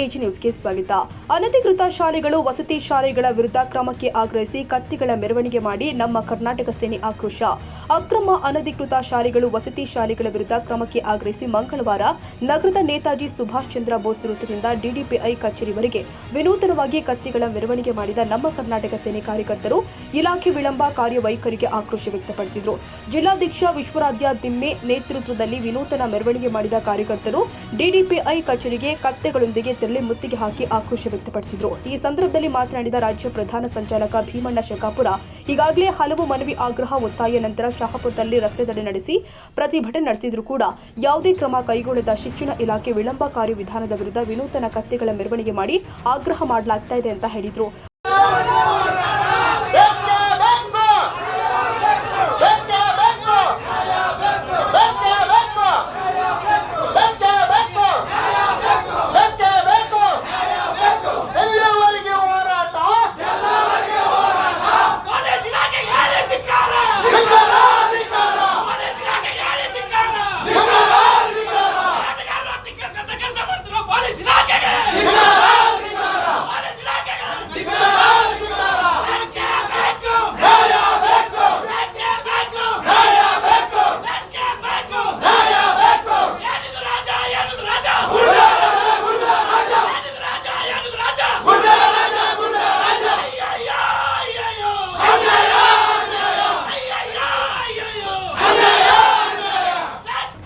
AG ನ್ಯೂಸ್ಗೆ ಸ್ವಾಗತ. ಅನಧಿಕೃತ ಶಾಲೆಗಳು, ವಸತಿ ಶಾಲೆಗಳ ವಿರುದ್ಧ ಕ್ರಮಕ್ಕೆ ಆಗ್ರಹಿಸಿ ಕತ್ತಿಗಳ ಮೆರವಣಿಗೆ ಮಾಡಿ ನಮ್ಮ ಕರ್ನಾಟಕ ಸೇನೆ ಆಕ್ರೋಶ. ಅಕ್ರಮ ಅನಧಿಕೃತ ಶಾಲೆಗಳು, ವಸತಿ ಶಾಲೆಗಳ ವಿರುದ್ಧ ಕ್ರಮಕ್ಕೆ ಆಗ್ರಹಿಸಿ ಮಂಗಳವಾರ ನಗರದ ನೇತಾಜಿ ಸುಭಾಷ್ ಚಂದ್ರ ಬೋಸ್ ವೃತ್ತದಿಂದ ಡಿಡಿಪಿಐ ಕಚೇರಿವರೆಗೆ ವಿನೂತನವಾಗಿ ಕತ್ತಿಗಳ ಮೆರವಣಿಗೆ ಮಾಡಿದ ನಮ್ಮ ಕರ್ನಾಟಕ ಸೇನೆ ಕಾರ್ಯಕರ್ತರು ಇಲಾಖೆ ವಿಳಂಬ ಕಾರ್ಯವೈಖರಿಗೆ ಆಕ್ರೋಶ ವ್ಯಕ್ತಪಡಿಸಿದರು. ಜಿಲ್ಲಾಧ್ಯಕ್ಷ ವಿಶ್ವರಾಧ್ಯ ದಿಮ್ಮೆ ನೇತೃತ್ವದಲ್ಲಿ ವಿನೂತನ ಮೆರವಣಿಗೆ ಮಾಡಿದ ಕಾರ್ಯಕರ್ತರು ಡಿಡಿಪಿಐ ಕಚೇರಿಗೆ ಕತ್ತೆಗಳೊಂದಿಗೆ ತೆರಳಿ ಮುತ್ತಿಗೆ ಹಾಕಿ ಆಕ್ರೋಶ ವ್ಯಕ್ತಪಡಿಸಿದರು. ಈ ಸಂದರ್ಭದಲ್ಲಿ ಮಾತನಾಡಿದ ರಾಜ್ಯ ಪ್ರಧಾನ ಸಂಚಾಲಕ ಭೀಮಣ್ಣ ಶಕಾಪುರ, ಈಗಾಗಲೇ ಹಲವು ಮನವಿ, ಆಗ್ರಹ, ಒತ್ತಾಯ ನಂತರ ಶಹಾಪುರದಲ್ಲಿ ರಸ್ತೆ ತಡೆ ನಡೆಸಿ ಪ್ರತಿಭಟನೆ ನಡೆಸಿದರೂ ಕೂಡ ಯಾವುದೇ ಕ್ರಮ ಕೈಗೊಳ್ಳದ ಶಿಕ್ಷಣ ಇಲಾಖೆ ವಿಳಂಬ ಕಾರ್ಯವಿಧಾನದ ವಿರುದ್ಧ ವಿನೂತನ ಕತ್ತೆಗಳ ಮೆರವಣಿಗೆ ಮಾಡಿ ಆಗ್ರಹ ಮಾಡಲಾಗ್ತಾ ಇದೆ ಅಂತ ಹೇಳಿದರು.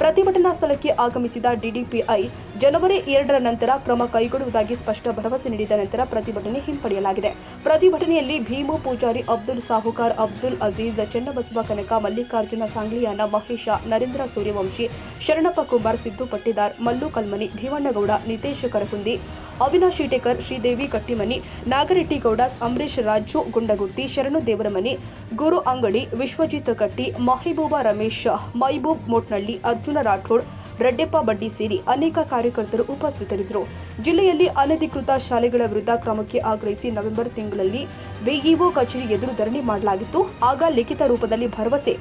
ಪ್ರತಿಭಟನಾ ಸ್ಥಳಕ್ಕೆ ಆಗಮಿಸಿದ ಡಿಡಿಪಿಐ ಜನವರಿ 2ರ ನಂತರ ಕ್ರಮ ಕೈಗೊಳ್ಳುವುದಾಗಿ ಸ್ಪಷ್ಟ ಭರವಸೆ ನೀಡಿದ ನಂತರ ಪ್ರತಿಭಟನೆ ಹಿಂಪಡೆಯಲಾಗಿದೆ. ಪ್ರತಿಭಟನೆಯಲ್ಲಿ ಭೀಮು ಪೂಜಾರಿ, ಅಬ್ದುಲ್ ಸಾಹುಕಾರ್, ಅಬ್ದುಲ್ ಅಜೀಜ್, ಚೆನ್ನಬಸವ ಕನಕ, ಮಲ್ಲಿಕಾರ್ಜುನ ಸಾಂಗ್ಲಿಯಾನ, ಮಹೇಶ, ನರೇಂದ್ರ ಸೂರ್ಯವಂಶಿ, ಶರಣಪ್ಪ ಕುಂಬಾರ್, ಸಿದ್ದು ಪಟ್ಟಿದಾರ್, ಮಲ್ಲು ಕಲ್ಮನಿ, ಭೀಮಣ್ಣಗೌಡ, ನಿತೇಶ್ ಕರಕುಂದಿ, ಅವಿನಾಶ್ ಇಟೇಕರ್, ಶ್ರೀದೇವಿ ಕಟ್ಟಿಮನಿ, ನಾಗರೆಡ್ಡಿಗೌಡ, ಅಂಬರೀಶ್ ರಾಜು ಗುಂಡಗುರ್ತಿ, ಶರಣು ದೇವರಮನಿ, ಗುರು ಅಂಗಡಿ, ವಿಶ್ವಜಿತ್ ಕಟ್ಟಿ, ಮಹಿಬೂಬಾ ರಮೇಶ್, ಮೈಬೂಬ್ ಮೋಟ್ನಳ್ಳಿ, ಅರ್ಜುನ ರಾಠೋಡ್, ರೆಡ್ಡೆಪ್ಪ ಬಡ್ಡಿ ಸೇರಿ ಅನೇಕ ಕಾರ್ಯಕರ್ತರು ಉಪಸ್ಥಿತರಿದ್ದರು. ಜಿಲ್ಲೆಯಲ್ಲಿ ಅನಧಿಕೃತ ಶಾಲೆಗಳ ವಿರುದ್ಧ ಕ್ರಮಕ್ಕೆ ಆಗ್ರಹಿಸಿ ನವೆಂಬರ್ ತಿಂಗಳಲ್ಲಿ ಬಿಇಒ ಕಚೇರಿ ಎದುರು ಧರಣಿ ಮಾಡಲಾಗಿತ್ತು. ಆಗ ಲಿಖಿತ ರೂಪದಲ್ಲಿ ಭರವಸೆ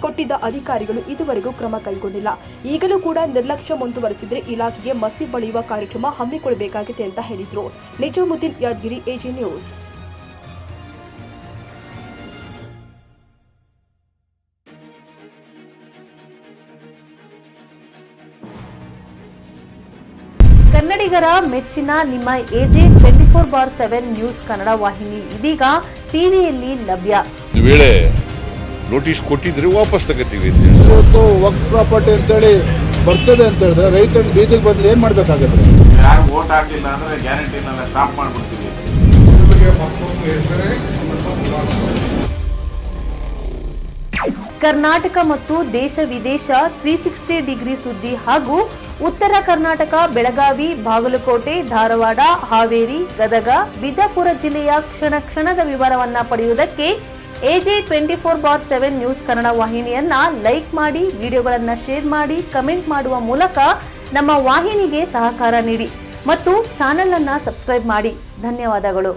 ಕೊಟ್ಟಿದ್ದ ಅಧಿಕಾರಿಗಳು ಇದುವರೆಗೂ ಕ್ರಮ ಕೈಗೊಂಡಿಲ್ಲ. ಈಗಲೂ ಕೂಡ ನಿರ್ಲಕ್ಷ್ಯ ಮುಂದುವರೆಸಿದರೆ ಇಲಾಖೆಗೆ ಮಸಿ ಬಳಿಯುವ ಕಾರ್ಯಕ್ರಮ ಹಮ್ಮಿಕೊಳ್ಳಬೇಕಾಗಿದೆ ಅಂತ ಹೇಳಿದರು. Nizamuddin, Yadgiri, AG news. ಕನ್ನಡಿಗರ ಮೆಚ್ಚಿನ ನಿಮ್ಮ ಎಜೆ 24/7 ನ್ಯೂಸ್ ಕನ್ನಡ ವಾಹಿನಿ ಇದೀಗ ಟಿವಿಯಲ್ಲಿ ಲಭ್ಯ. ನೋಟಿಸ್ ಕೊಟ್ಟಿದ್ರೆ ವಾಪಸ್ ತಗೋತೀವಿ. ಇವತ್ತು ವಕ್ಫ್ ಪ್ರಾಪರ್ಟಿ ಅಂತೇಳಿ ಬರ್ತದೆ ಅಂತ ಹೇಳಿದ್ರೆ ರೈತರು ಬೀದಿಗೆ ಬಂದ್ರೆ ಏನ್ ಮಾಡ್ಬೇಕಾಗತ್ತೆ? ಯಾರು ವೋಟ್ ಹಾಕಿಲ್ಲ ಅಂದ್ರೆ ಗ್ಯಾರಂಟಿನೆಲ್ಲ ಸ್ಟಾಪ್ ಮಾಡ್ಬಿಡ್ತೀವಿ. ಕರ್ನಾಟಕ ಮತ್ತು ದೇಶ ವಿದೇಶ 360 ಡಿಗ್ರಿ ಸುದ್ದಿ ಹಾಗೂ ಉತ್ತರ ಕರ್ನಾಟಕ, ಬೆಳಗಾವಿ, ಬಾಗಲಕೋಟೆ, ಧಾರವಾಡ, ಹಾವೇರಿ, ಗದಗ, ಬಿಜಾಪುರ ಜಿಲ್ಲೆಯ ಕ್ಷಣ ಕ್ಷಣದ ವಿವರವನ್ನ ಪಡೆಯುವುದಕ್ಕೆ ಎಜೆ 24/7 ನ್ಯೂಸ್ ಕನ್ನಡ ವಾಹಿನಿಯನ್ನ ಲೈಕ್ ಮಾಡಿ, ವಿಡಿಯೋಗಳನ್ನ ಶೇರ್ ಮಾಡಿ, ಕಮೆಂಟ್ ಮಾಡುವ ಮೂಲಕ ನಮ್ಮ ವಾಹಿನಿಗೆ ಸಹಕಾರ ನೀಡಿ ಮತ್ತು ಚಾನೆಲ್ ಅನ್ನ ಸಬ್ಸ್ಕ್ರೈಬ್ ಮಾಡಿ. ಧನ್ಯವಾದಗಳು.